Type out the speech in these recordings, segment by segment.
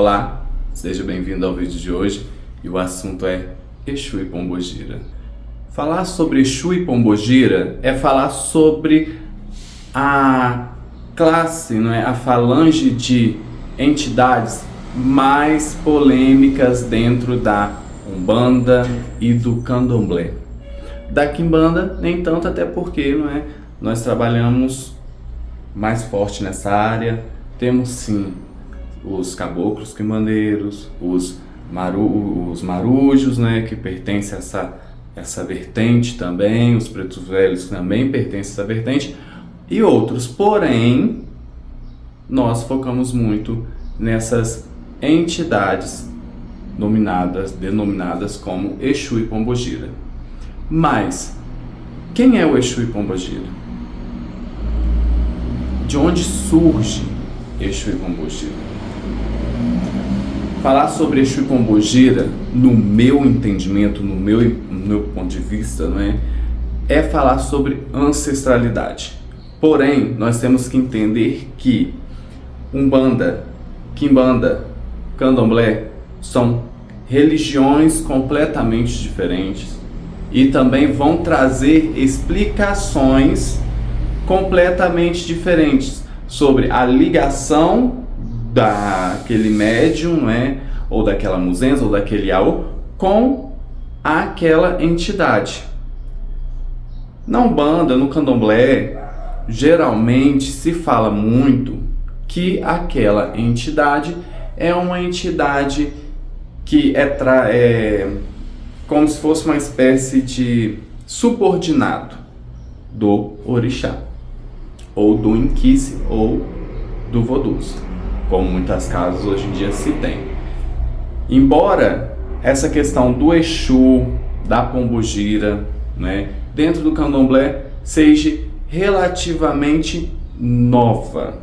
Olá, seja bem-vindo ao vídeo de hoje e o assunto é Exu e Pombogira. Falar sobre Exu e Pombogira é falar sobre a classe, a falange de entidades mais polêmicas dentro da Umbanda e do Candomblé. Da Quimbanda, nem tanto, até porque nós trabalhamos mais forte nessa área. Temos sim os caboclos quimbandeiros, os marujos, que pertencem a essa vertente também, os pretos velhos também pertencem a essa vertente, e outros. Porém, nós focamos muito nessas entidades denominadas como Exu e Pombogira. Mas, quem é o Exu e Pombogira? De onde surge Exu e Pombogira? Falar sobre Exu e Pombogira, no meu entendimento, no meu ponto de vista, é falar sobre ancestralidade. Porém, nós temos que entender que Umbanda, Quimbanda, Candomblé são religiões completamente diferentes e também vão trazer explicações completamente diferentes sobre a ligação daquele médium, ou daquela muzenza, ou daquele aô, com aquela entidade. Na Umbanda, no Candomblé, geralmente se fala muito que aquela entidade é uma entidade que é como se fosse uma espécie de subordinado do orixá, ou do inquice, ou do vodus, como muitas casas hoje em dia se tem. Embora essa questão do Exu, da Pombogira, dentro do Candomblé seja relativamente nova,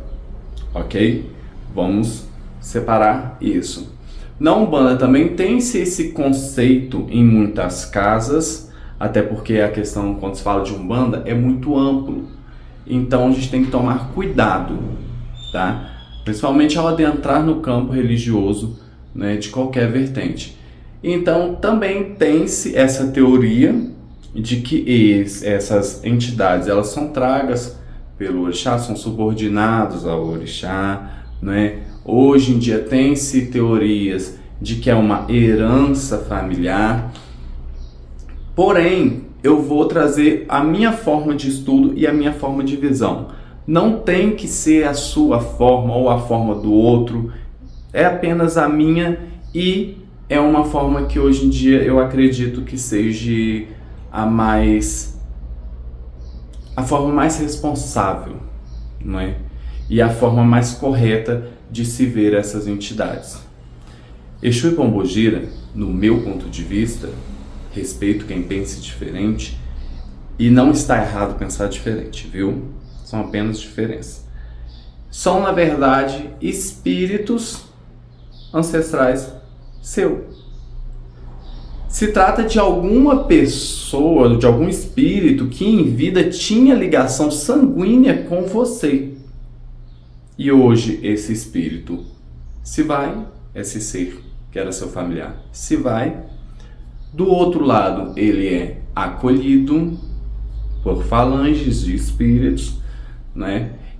ok? Vamos separar isso. Na Umbanda também tem-se esse conceito em muitas casas, até porque a questão, quando se fala de Umbanda, é muito amplo. Então a gente tem que tomar cuidado, tá? Principalmente ao adentrar no campo religioso, de qualquer vertente. Então também tem-se essa teoria de que essas entidades, elas são tragas pelo orixá, são subordinados ao orixá, Hoje em dia tem-se teorias de que é uma herança familiar. Porém, eu vou trazer a minha forma de estudo e a minha forma de visão. Não tem que ser a sua forma ou a forma do outro, é apenas a minha, e é uma forma que hoje em dia eu acredito que seja a forma mais responsável, e a forma mais correta de se ver essas entidades. Exu e Pombogira, no meu ponto de vista, respeito quem pense diferente, e não está errado pensar diferente, viu? São apenas diferenças. São, na verdade, espíritos ancestrais seu. Se trata de alguma pessoa, de algum espírito que em vida tinha ligação sanguínea com você. E hoje esse espírito se vai, esse ser que era seu familiar, se vai. Do outro lado, ele é acolhido por falanges de espíritos,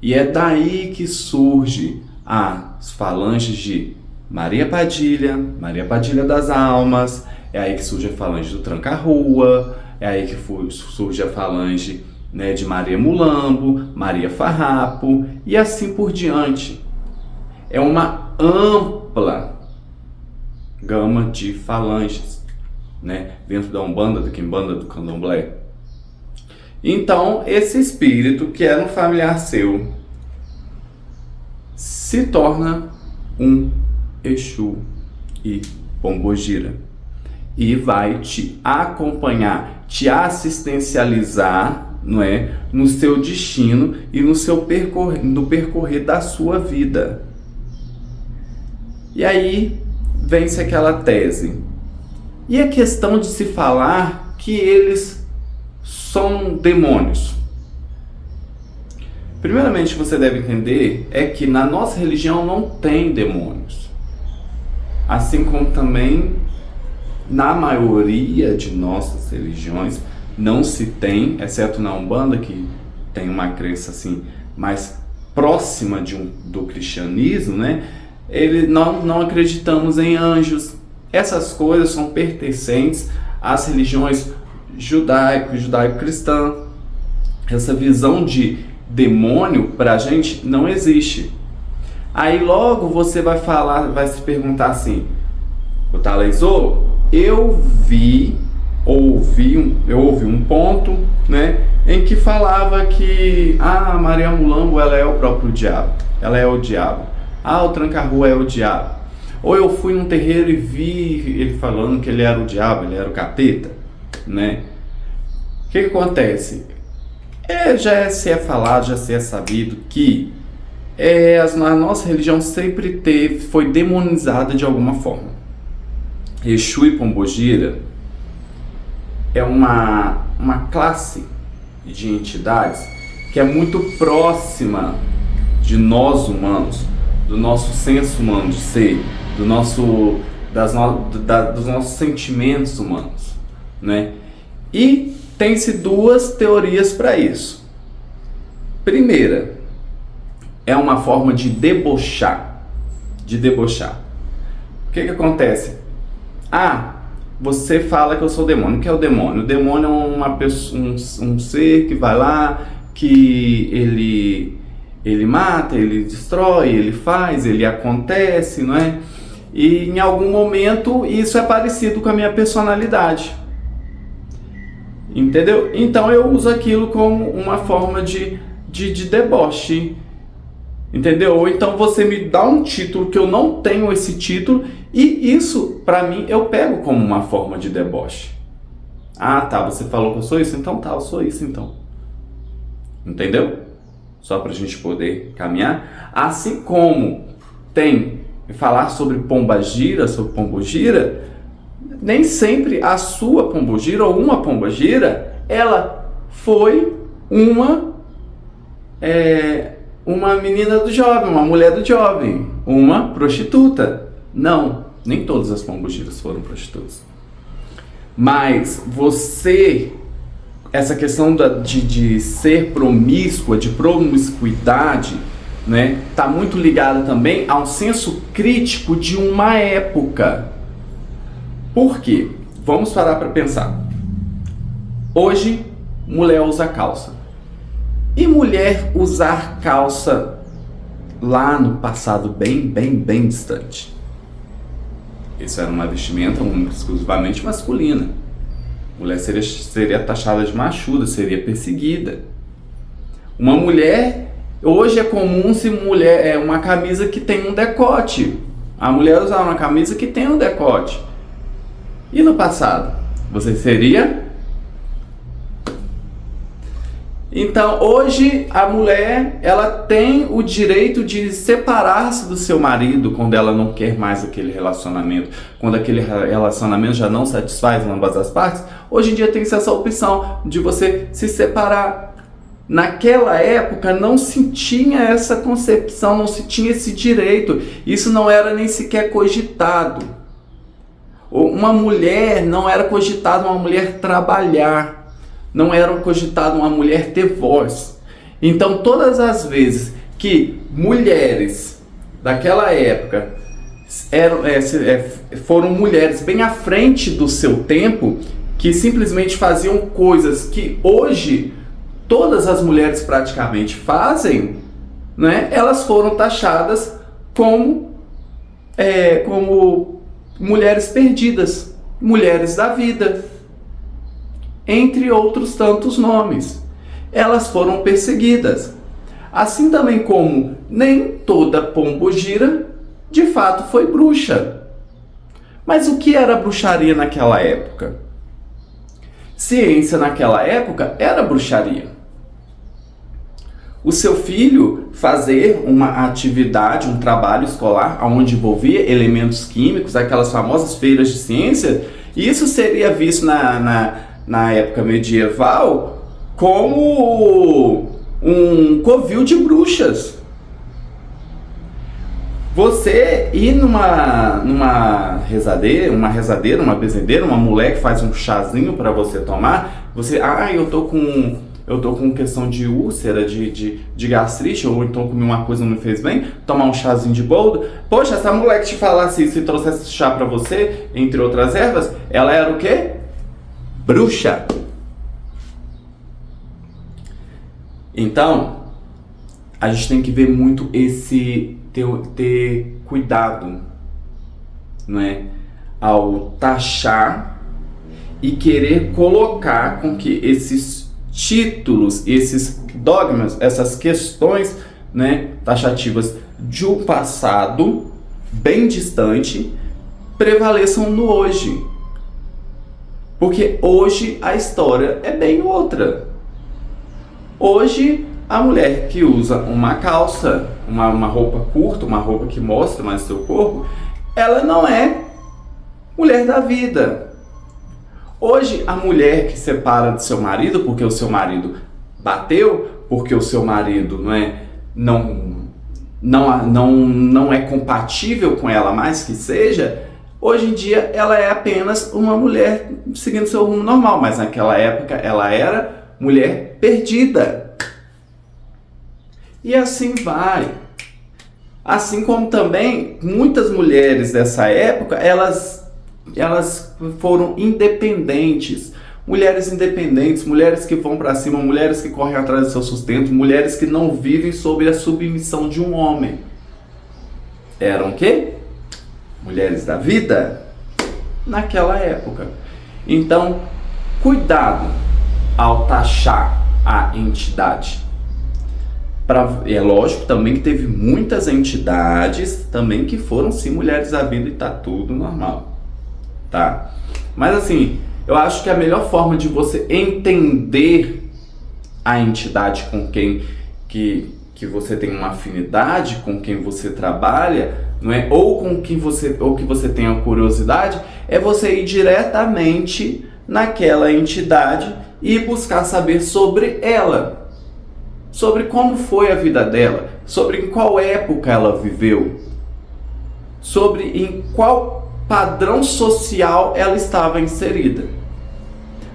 E é daí que surge as falanges de Maria Padilha das Almas, é aí que surge a falange do Tranca-Rua, é aí que surge a falange de Maria Mulambo, Maria Farrapo e assim por diante. É uma ampla gama de falanges, dentro da Umbanda, da Quimbanda, do Candomblé. Então, esse espírito que era um familiar seu se torna um Exu e Pombogira e vai te acompanhar, te assistencializar, no seu destino e no percorrer da sua vida. E aí vem-se aquela tese. E a questão de se falar que eles são demônios? Primeiramente, você deve entender é que na nossa religião não tem demônios. Assim como também na maioria de nossas religiões não se tem, exceto na Umbanda, que tem uma crença assim mais próxima do cristianismo, né? Nós não acreditamos em anjos. Essas coisas são pertencentes às religiões judaico-cristã. Essa visão de demônio pra gente não existe. Aí logo você vai se perguntar assim: o Thaleson, eu ouvi um ponto, né, em que falava que Maria Mulambo, ela é o próprio diabo, ela é o diabo. O Tranca-Rua é o diabo. Ou eu fui num terreiro e vi ele falando que ele era o diabo, ele era o capeta, né? O que acontece? Já se é falado, já se é sabido que a nossa religião sempre foi demonizada de alguma forma. Exu e Pombogira é uma classe de entidades que é muito próxima de nós humanos, do nosso senso humano de ser, dos nossos sentimentos humanos, né? E tem-se duas teorias para isso. Primeira, é uma forma de debochar. O que acontece? Você fala que eu sou demônio. O que é o demônio? O demônio é uma pessoa, um ser que vai lá, que ele mata, ele destrói, ele faz, ele acontece, não é? E em algum momento isso é parecido com a minha personalidade. Entendeu? Então eu uso aquilo como uma forma de deboche. Entendeu? Ou então você me dá um título que eu não tenho esse título, e isso, pra mim, eu pego como uma forma de deboche. Você falou que eu sou isso? Então eu sou isso então. Entendeu? Só pra gente poder caminhar. Assim como tem falar sobre pombagira, nem sempre a sua pombogira ou uma pombogira, ela foi uma menina do jovem, uma mulher do jovem, uma prostituta. Não, nem todas as pombogiras foram prostitutas. Mas essa questão de ser promíscua, de promiscuidade, né, tá muito ligada também a um senso crítico de uma época. Por quê? Vamos parar para pensar. Hoje, mulher usa calça. E mulher usar calça lá no passado bem distante? Isso era uma vestimenta exclusivamente masculina. Mulher seria taxada de machuda, seria perseguida. Uma mulher, hoje é comum se mulher uma camisa que tem um decote. A mulher usar uma camisa que tem um decote. E no passado? Você seria? Então, hoje a mulher, ela tem o direito de separar-se do seu marido quando ela não quer mais aquele relacionamento, quando aquele relacionamento já não satisfaz ambas as partes. Hoje em dia tem essa opção de você se separar. Naquela época não se tinha essa concepção, não se tinha esse direito. Isso não era nem sequer cogitado. Uma mulher, não era cogitado uma mulher trabalhar. Não era cogitado uma mulher ter voz. Então, todas as vezes que mulheres daquela época foram mulheres bem à frente do seu tempo, que simplesmente faziam coisas que hoje todas as mulheres praticamente fazem, né? Elas foram taxadas como mulheres perdidas, mulheres da vida, entre outros tantos nomes. Elas foram perseguidas. Assim também como nem toda pombogira de fato foi bruxa. Mas o que era bruxaria naquela época? Ciência naquela época era bruxaria. O seu filho fazer uma atividade, um trabalho escolar onde envolvia elementos químicos, aquelas famosas feiras de ciência, isso seria visto na época medieval como um covil de bruxas. Você ir numa rezadeira, uma benzedeira, uma mulher que faz um chazinho para você tomar, você, eu tô com questão de úlcera, de gastrite, ou então comi uma coisa que não me fez bem, tomar um chazinho de boldo. Poxa, essa mulher que te falasse isso e trouxesse esse chá pra você, entre outras ervas, ela era o quê? Bruxa. Então, a gente tem que ver muito ter cuidado, não é? Ao taxar e querer colocar com que esses títulos, esses dogmas, essas questões, né, taxativas de um passado bem distante prevaleçam no hoje. Porque hoje a história é bem outra. Hoje a mulher que usa uma calça, uma roupa curta, uma roupa que mostra mais seu corpo, ela não é mulher da vida. Hoje, a mulher que separa do seu marido porque o seu marido bateu, porque o seu marido não é compatível com ela mais que seja, hoje em dia ela é apenas uma mulher seguindo seu rumo normal, mas naquela época ela era mulher perdida. E assim vai. Assim como também muitas mulheres dessa época, elas foram independentes. Mulheres independentes, mulheres que vão para cima, mulheres que correm atrás do seu sustento, mulheres que não vivem sob a submissão de um homem. Eram o quê? Mulheres da vida naquela época. Então, cuidado ao taxar a entidade. É lógico também que teve muitas entidades também que foram sim mulheres da vida e tá tudo normal, tá? Mas assim, eu acho que a melhor forma de você entender a entidade com quem que você tem uma afinidade, com quem você trabalha, não é? Ou que você tenha curiosidade, é você ir diretamente naquela entidade e buscar saber sobre ela. Sobre como foi a vida dela, sobre em qual época ela viveu, sobre em qual padrão social ela estava inserida.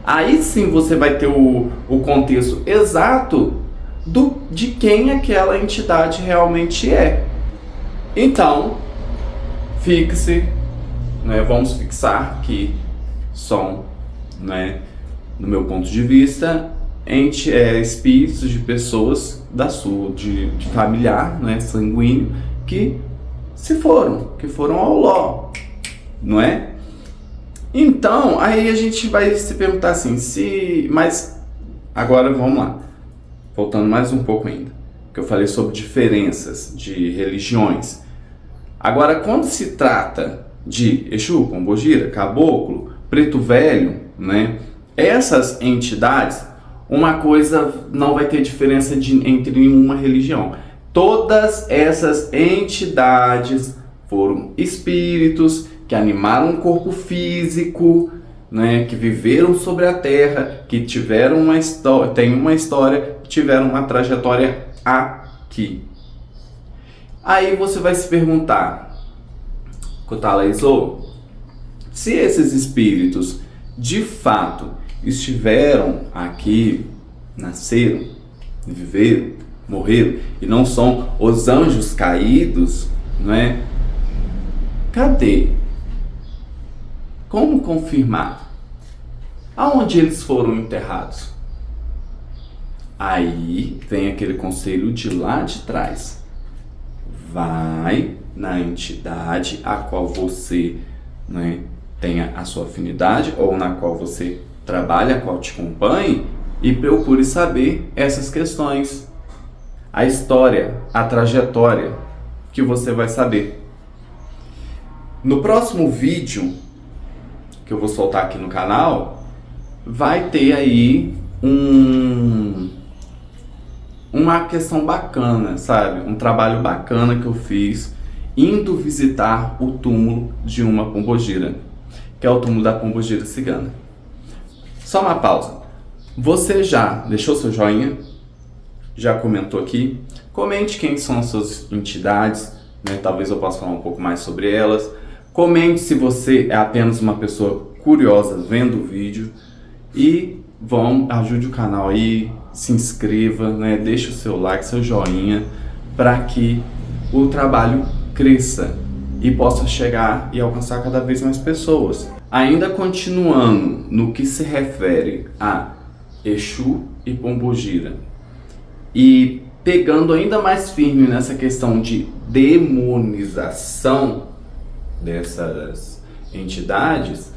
Aí sim você vai ter o contexto exato de quem aquela entidade realmente é. Então, fixe, né, vamos fixar que são, né, no meu ponto de vista, espíritos de pessoas de familiar, né, sanguíneo, que foram ao ló, não é? Então, aí a gente vai se perguntar assim, mas agora vamos lá, voltando mais um pouco ainda, que eu falei sobre diferenças de religiões. Agora, quando se trata de Exu, Pombogira, Caboclo, Preto Velho, né, essas entidades, uma coisa não vai ter diferença entre uma religião. Todas essas entidades foram espíritos que animaram um corpo físico, né, que viveram sobre a Terra, que tiveram têm uma história, tiveram uma trajetória aqui. Aí você vai se perguntar, Kutalaizô, se esses espíritos de fato estiveram aqui, nasceram, viveram, morreram, e não são os anjos caídos, não é? Cadê? Como confirmar? Aonde eles foram enterrados? Aí vem aquele conselho de lá de trás. Vai na entidade a qual você, né, tenha a sua afinidade, ou na qual você trabalha, a qual te acompanhe, e procure saber essas questões. A história, a trajetória, que você vai saber. No próximo vídeo que eu vou soltar aqui no canal, vai ter aí uma questão bacana, sabe? Um trabalho bacana que eu fiz indo visitar o túmulo de uma pombogira, que é o túmulo da pombogira cigana. Só uma pausa. Você já deixou seu joinha? Já comentou aqui? Comente quem são as suas entidades, né? Talvez eu possa falar um pouco mais sobre elas. Comente se você é apenas uma pessoa curiosa vendo o vídeo e ajude o canal aí, se inscreva, né? Deixe o seu like, seu joinha, para que o trabalho cresça e possa chegar e alcançar cada vez mais pessoas. Ainda continuando no que se refere a Exu e Pombogira, e pegando ainda mais firme nessa questão de demonização dessas entidades,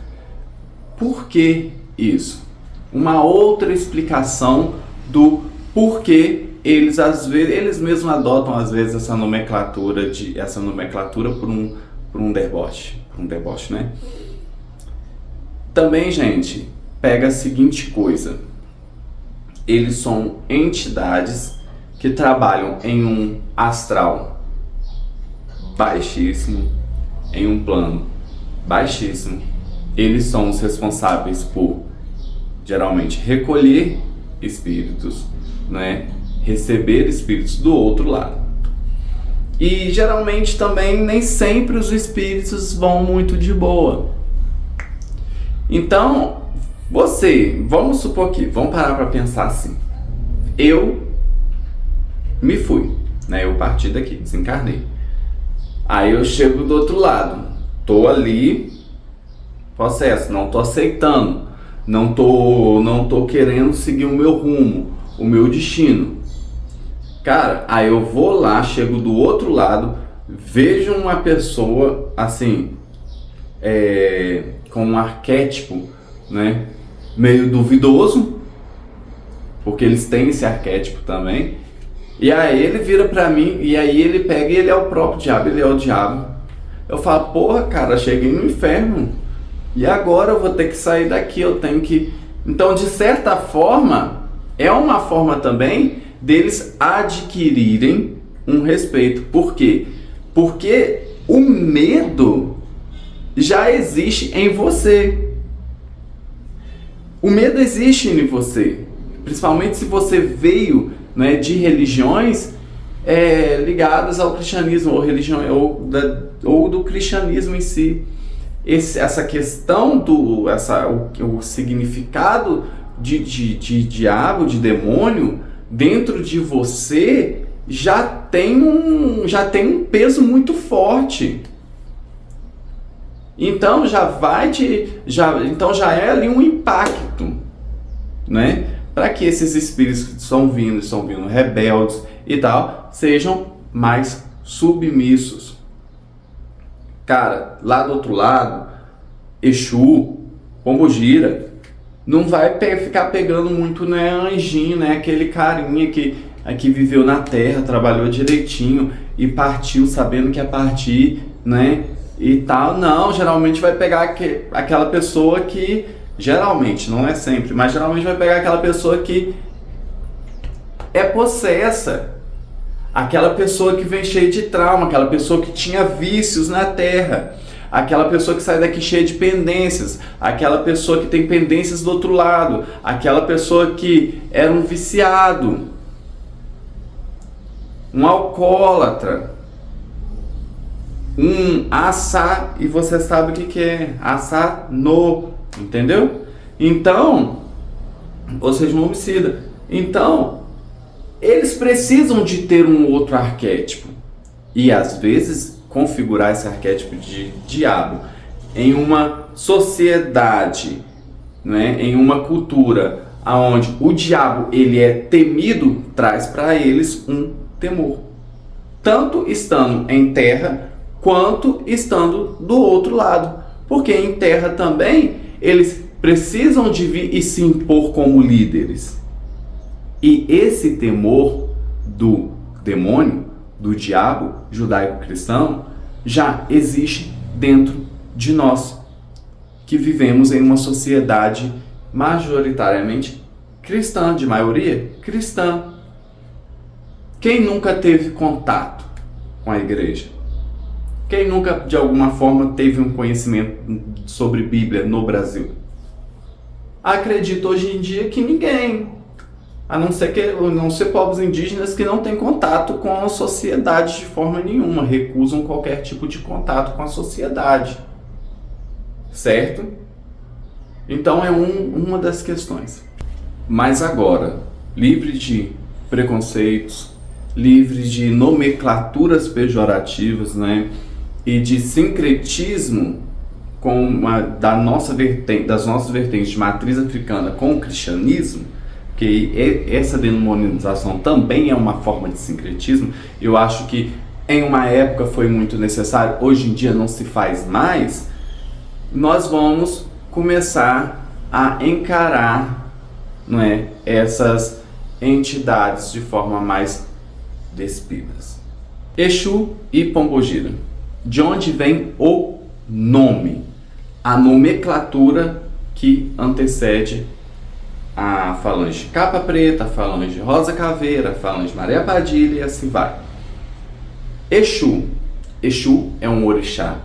por que isso? Uma outra explicação do porquê eles às vezes eles mesmos adotam às vezes essa nomenclatura por um deboche, né? Também, gente, pega a seguinte coisa: eles são entidades que trabalham em um astral baixíssimo, em um plano baixíssimo. Eles são os responsáveis por, geralmente, recolher espíritos, né? Receber espíritos do outro lado. E geralmente também nem sempre os espíritos vão muito de boa. Então, vamos supor que, vamos parar para pensar assim. Eu me fui, né? Eu parti daqui, desencarnei. Aí eu chego do outro lado, tô ali, processo, não tô aceitando, não tô querendo seguir o meu rumo, o meu destino. Cara, aí eu vou lá, chego do outro lado, vejo uma pessoa assim, com um arquétipo, né, meio duvidoso, porque eles têm esse arquétipo também. E aí ele vira pra mim, e aí ele pega e ele é o próprio diabo, ele é o diabo. Eu falo, porra, cara, cheguei no inferno. E agora eu vou ter que sair daqui, eu tenho que... Então, de certa forma, é uma forma também deles adquirirem um respeito. Por quê? Porque o medo já existe em você. O medo existe em você. Principalmente se você veio, né, de religiões ligadas ao cristianismo, ou do cristianismo em si. Essa questão o significado de diabo, de demônio, dentro de você já tem um peso muito forte. Então já é ali um impacto, né? Para que esses espíritos que estão vindo rebeldes e tal, sejam mais submissos. Cara, lá do outro lado, Exu, Pombogira, não vai ficar pegando muito, né, anjinho, né, aquele carinha que viveu na Terra, trabalhou direitinho e partiu sabendo que ia partir, né, e tal. Não, geralmente vai pegar aquela pessoa que, geralmente, não é sempre, mas geralmente vai pegar aquela pessoa que é possessa, aquela pessoa que vem cheia de trauma, aquela pessoa que tinha vícios na Terra, aquela pessoa que sai daqui cheia de pendências, aquela pessoa que tem pendências do outro lado, aquela pessoa que era um viciado, um alcoólatra, um assá, e você sabe o que é, assá no, entendeu? Então, ou seja, um homicida. Então, eles precisam de ter um outro arquétipo. E às vezes configurar esse arquétipo de diabo em uma sociedade, né, em uma cultura onde o diabo ele é temido, traz para eles um temor. Tanto estando em terra, quanto estando do outro lado. Porque em terra também eles precisam de vir e se impor como líderes. E esse temor do demônio, do diabo judaico-cristão, já existe dentro de nós, que vivemos em uma sociedade majoritariamente cristã, de maioria cristã. Quem nunca teve contato com a igreja? Quem nunca, de alguma forma, teve um conhecimento sobre Bíblia no Brasil? Acredito hoje em dia que ninguém. a não ser povos indígenas que não têm contato com a sociedade de forma nenhuma, recusam qualquer tipo de contato com a sociedade, certo? Então é uma das questões. Mas agora, livre de preconceitos, livre de nomenclaturas pejorativas, né, e de sincretismo das nossas vertentes de matriz africana com o cristianismo, que essa denominação também é uma forma de sincretismo. Eu acho que em uma época foi muito necessário, hoje em dia não se faz mais. Nós vamos começar a encarar, não é, essas entidades de forma mais despidas. Exu e Pombogira. De onde vem o nome? A nomenclatura que antecede a falange Capa Preta, a falange Rosa Caveira, a falange Maria Padilha e assim vai. Exu. Exu é um orixá.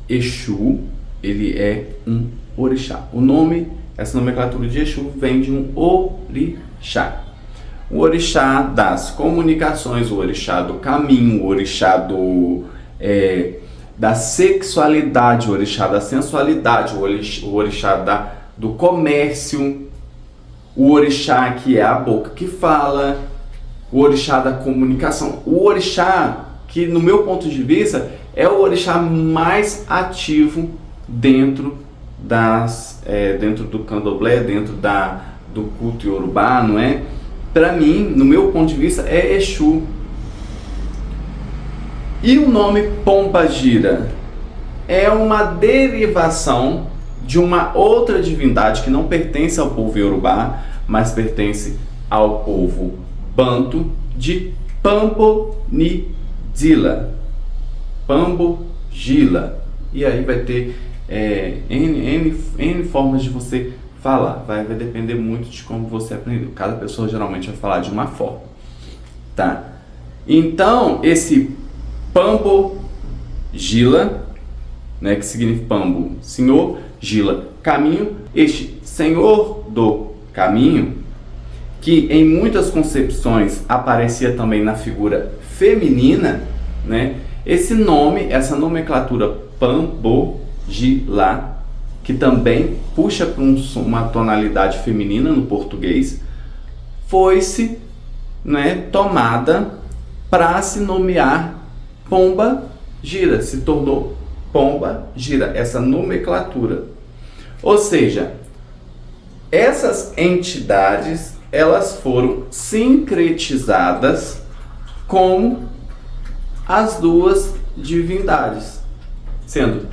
Exu, ele é um orixá. O nome, essa nomenclatura de Exu vem de um orixá. O orixá das comunicações, o orixá do caminho, o orixá da sexualidade, o orixá da sensualidade, o orixá do comércio, o orixá que é a boca que fala, o orixá da comunicação, o orixá que, no meu ponto de vista, é o orixá mais ativo dentro do candomblé, dentro do culto iorubá, não é? Para mim, no meu ponto de vista, é Exu. E o nome Pombagira é uma derivação de uma outra divindade que não pertence ao povo iorubá, mas pertence ao povo banto, de Pambonidila. Pambogila. E aí vai ter N formas de você falar. Vai depender muito de como você aprendeu. Cada pessoa geralmente vai falar de uma forma. Tá? Então, esse Pambogila, né, que significa Pambo, senhor, Gila, caminho. Este senhor do caminho, que em muitas concepções aparecia também na figura feminina, né? Esse nome, essa nomenclatura Pambogila, que também puxa para uma tonalidade feminina no português, foi-se, né, tomada para se nomear Pomba Gira, se tornou Pomba Gira, essa nomenclatura. Ou seja, essas entidades, elas foram sincretizadas com as duas divindades, sendo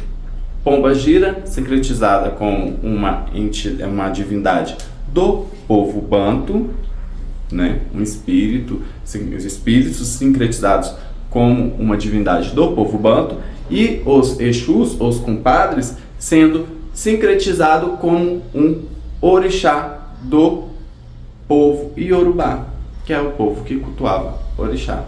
Pomba Gira sincretizada com uma divindade do povo banto, né? Os espíritos sincretizados como uma divindade do povo banto, e os Exus, os compadres, sendo sincretizado como um orixá do povo iorubá, que é o povo que cultuava orixá.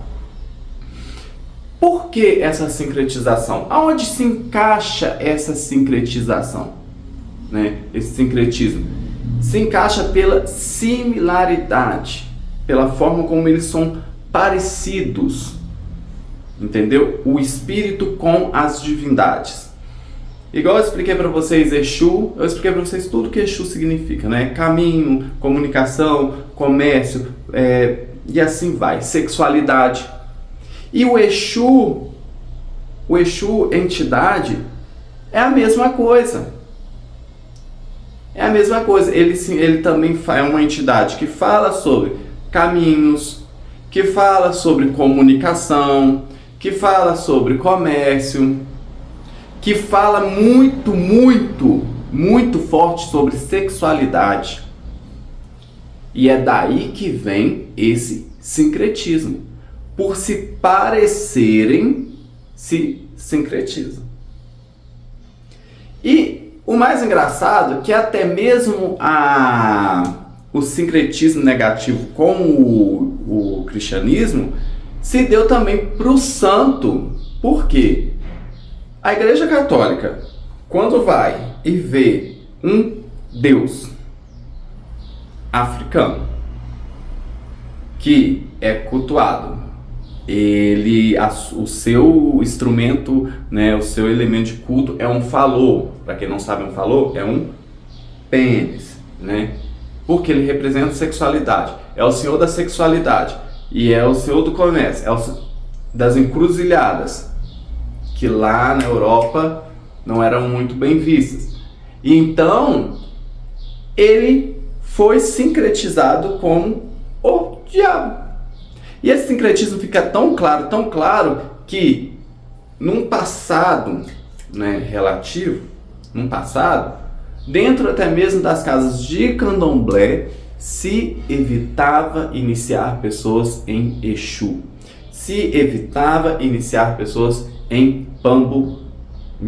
Por que essa sincretização? Aonde se encaixa essa sincretização, né? Esse sincretismo se encaixa pela similaridade, pela forma como eles são parecidos, entendeu? O espírito com as divindades. Igual eu expliquei para vocês Exu, eu expliquei para vocês tudo que Exu significa, né? Caminho, comunicação, comércio, e assim vai, sexualidade. E o Exu entidade, é a mesma coisa. É a mesma coisa. Ele também é uma entidade que fala sobre caminhos, que fala sobre comunicação, que fala sobre comércio, que fala muito, muito, muito forte sobre sexualidade. E é daí que vem esse sincretismo. Por se parecerem, se sincretizam. E o mais engraçado é que até mesmo o sincretismo negativo com o cristianismo se deu também para o santo. Por quê? A Igreja Católica, quando vai e vê um Deus africano, que é cultuado. O seu instrumento, né, o seu elemento de culto é um falô. Para quem não sabe, um falô é um pênis, né? Porque ele representa sexualidade. É o senhor da sexualidade e é o senhor do comércio, é o das encruzilhadas, que lá na Europa não eram muito bem vistas. E então ele foi sincretizado como o diabo. E esse sincretismo fica tão claro, que num passado, né, relativo, num passado, dentro até mesmo das casas de candomblé, se evitava iniciar pessoas em Exu. Se evitava iniciar pessoas em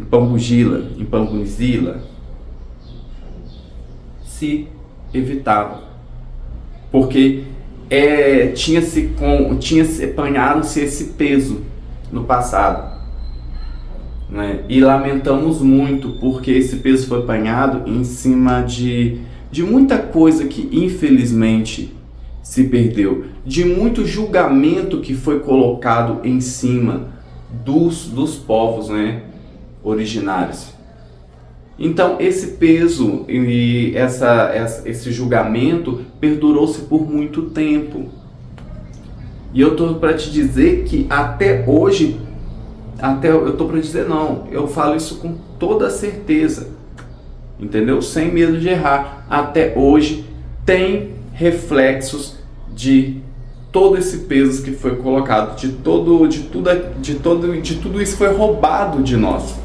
Pambugila, em Pambuzila. Se evitava. Porque apanharam-se esse peso no passado, né? E lamentamos muito porque esse peso foi apanhado em cima de muita coisa que infelizmente se perdeu, de muito julgamento que foi colocado em cima dos povos, né, originários. Então esse peso e esse julgamento perdurou-se por muito tempo. E eu tô para te dizer que até hoje, eu falo isso com toda certeza, entendeu? Sem medo de errar. Até hoje tem reflexos de todo esse peso que foi colocado, de tudo isso foi roubado de nós.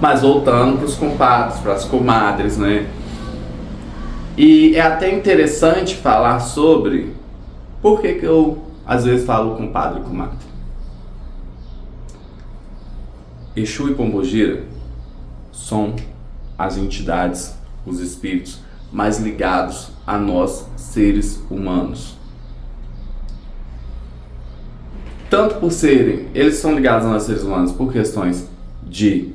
Mas voltando para os compadres, para as comadres, né? E é até interessante falar sobre por que eu às vezes falo compadre e comadre. Exu e Pombogira são as entidades, os espíritos mais ligados a nós, seres humanos. Tanto por serem, eles são ligados a nós, seres humanos, por questões de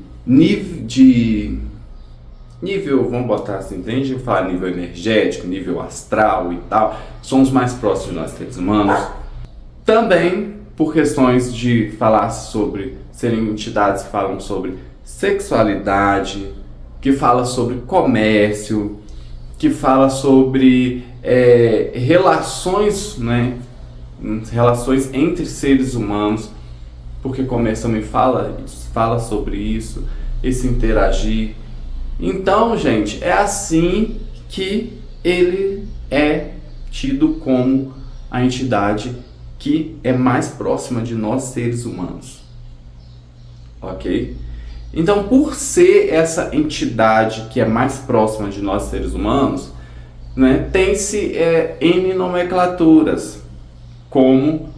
nível, vamos botar assim, entende? Falar nível energético, nível astral e tal, são os mais próximos de nós, seres humanos. Também por questões de falar sobre, serem entidades que falam sobre sexualidade, que fala sobre comércio, que fala sobre relações, né? Relações entre seres humanos, porque comércio também fala sobre isso, esse interagir. Então, gente, é assim que ele é tido como a entidade que é mais próxima de nós, seres humanos. Ok? Então, por ser essa entidade que é mais próxima de nós, seres humanos, né, tem-se N nomenclaturas, como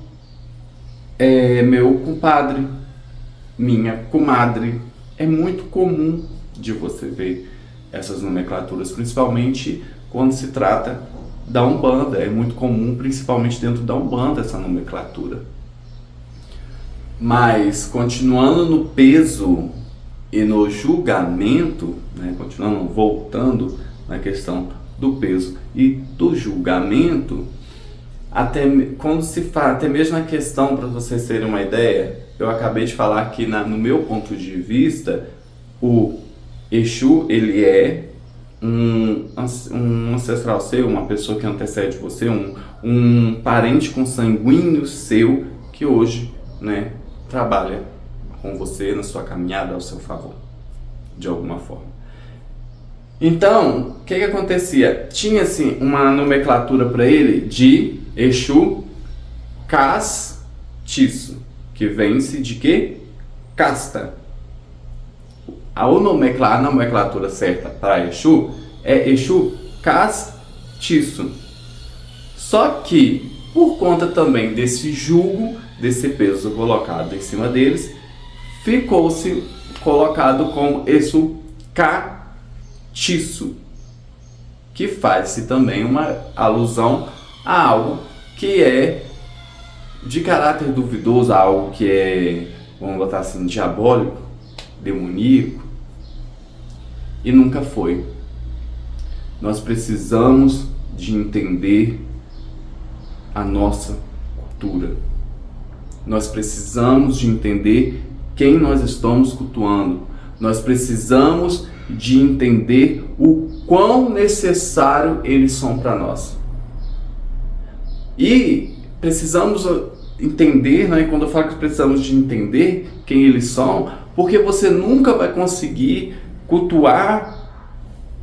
meu compadre, minha comadre. É muito comum de você ver essas nomenclaturas, principalmente quando se trata da Umbanda. É muito comum, principalmente dentro da Umbanda, essa nomenclatura. Mas, continuando no peso e no julgamento, né, voltando na questão do peso e do julgamento, até mesmo na questão, para vocês terem uma ideia, eu acabei de falar que no meu ponto de vista, o Exu, ele é um ancestral seu, uma pessoa que antecede você, um parente consanguíneo seu, que hoje, né, trabalha com você na sua caminhada ao seu favor, de alguma forma. Então, o que acontecia? Tinha assim uma nomenclatura para ele de Exu castiço, que vem-se de quê? Casta. A nomenclatura certa para Exu é Exu castiço. Só que, por conta também desse jugo, desse peso colocado em cima deles, ficou-se colocado como Exu catiço, que faz-se também uma alusão a algo que é de caráter duvidoso, a algo que é, vamos botar assim, diabólico, demoníaco, e nunca foi. Nós precisamos de entender a nossa cultura. Nós precisamos de entender quem nós estamos cultuando. Nós precisamos de entender o quão necessário eles são para nós. E precisamos entender, né, quando eu falo que precisamos de entender quem eles são, porque você nunca vai conseguir cultuar,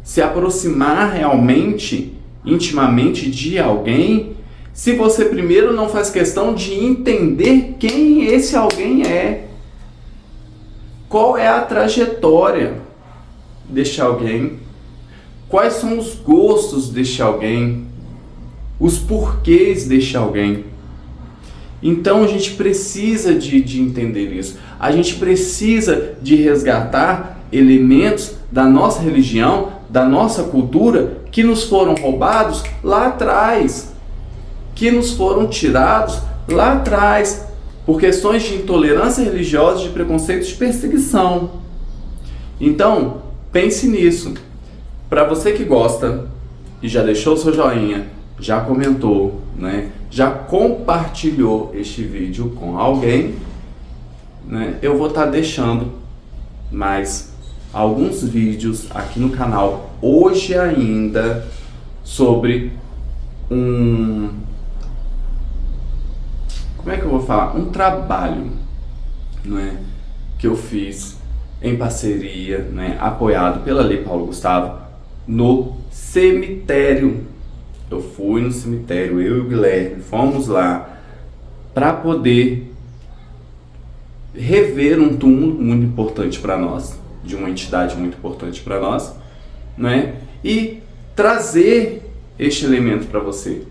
se aproximar realmente, intimamente de alguém, se você primeiro não faz questão de entender quem esse alguém é. Qual é a trajetória deste alguém? Quais são os gostos deste alguém? Os porquês deste alguém? Então a gente precisa de entender isso. A gente precisa de resgatar elementos da nossa religião, da nossa cultura, que nos foram roubados lá atrás, que nos foram tirados lá atrás, por questões de intolerância religiosa, de preconceito, de perseguição. Então, pense nisso. Para você que gosta e já deixou seu joinha, já comentou, né, já compartilhou este vídeo com alguém, né, eu vou estar deixando mais alguns vídeos aqui no canal hoje ainda sobre como é que eu vou falar? Um trabalho, né, que eu fiz em parceria, né, apoiado pela Lei Paulo Gustavo, no cemitério. Eu fui no cemitério, eu e o Guilherme, fomos lá para poder rever um túmulo muito importante para nós, de uma entidade muito importante para nós, né, e trazer este elemento para você,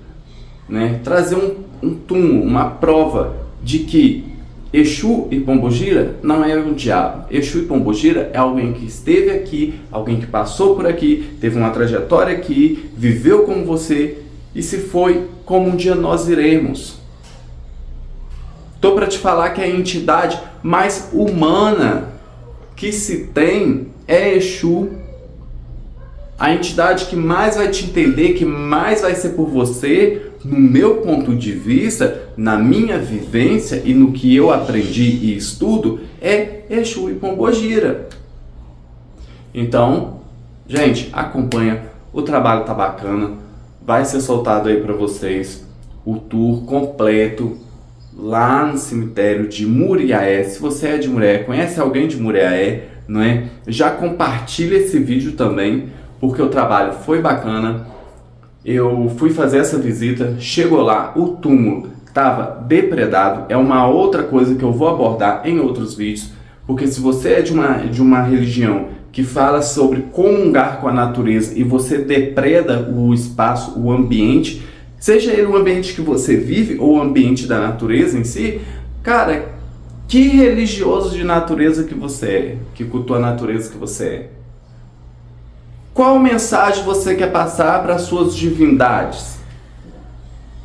né, trazer um túmulo, uma prova de que Exu e Pombogira não é um diabo. Exu e Pombogira é alguém que esteve aqui, alguém que passou por aqui, teve uma trajetória aqui, viveu como você e se foi como um dia nós iremos. Tô para te falar que a entidade mais humana que se tem é Exu. A entidade que mais vai te entender, que mais vai ser por você, no meu ponto de vista, na minha vivência e no que eu aprendi e estudo, é Exu e Pombogira. Então, gente, acompanha, o trabalho tá bacana, vai ser soltado aí para vocês o tour completo lá no cemitério de Muriaé. Se você é de Muriaé, conhece alguém de Muriaé, não é? Já compartilha esse vídeo também, porque o trabalho foi bacana. Eu fui fazer essa visita, chegou lá, o túmulo estava depredado. É uma outra coisa que eu vou abordar em outros vídeos, porque se você é de uma religião que fala sobre comungar com a natureza e você depreda o espaço, o ambiente, seja ele o ambiente que você vive ou o ambiente da natureza em si, cara, que religioso de natureza que você é, que cultua a natureza que você é. Qual mensagem você quer passar para as suas divindades?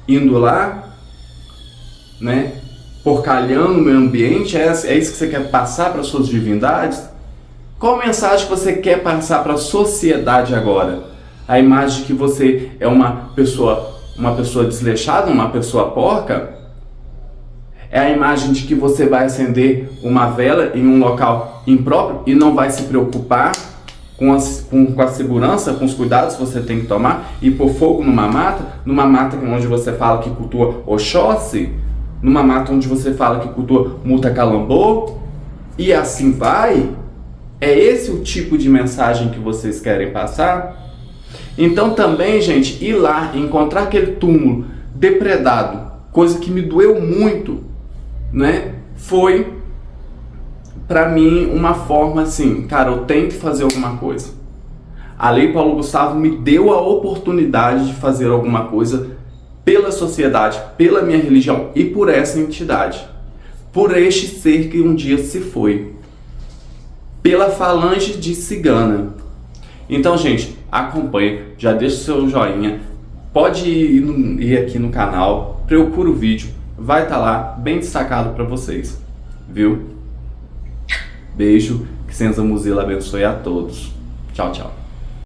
Indo lá, né, porcalhando o meio ambiente, é isso que você quer passar para as suas divindades? Qual mensagem você quer passar para a sociedade agora? A imagem de que você é uma pessoa desleixada, uma pessoa porca? É a imagem de que você vai acender uma vela em um local impróprio e não vai se preocupar com a segurança, com os cuidados que você tem que tomar, e pôr fogo numa mata onde você fala que cultua Oxóssi, numa mata onde você fala que cultua Muta Calambô, e assim vai? É esse o tipo de mensagem que vocês querem passar? Então também, gente, ir lá e encontrar aquele túmulo depredado, coisa que me doeu muito, né, foi para mim uma forma assim, cara, eu tenho que fazer alguma coisa. A Lei Paulo Gustavo me deu a oportunidade de fazer alguma coisa pela sociedade, pela minha religião e por essa entidade, por este ser que um dia se foi, pela falange de cigana. Então, gente, acompanha, já deixa o seu joinha, pode ir aqui no canal, procura o vídeo, vai estar lá bem destacado para vocês, viu? Beijo, que Senza Muzila abençoe a todos. Tchau, tchau.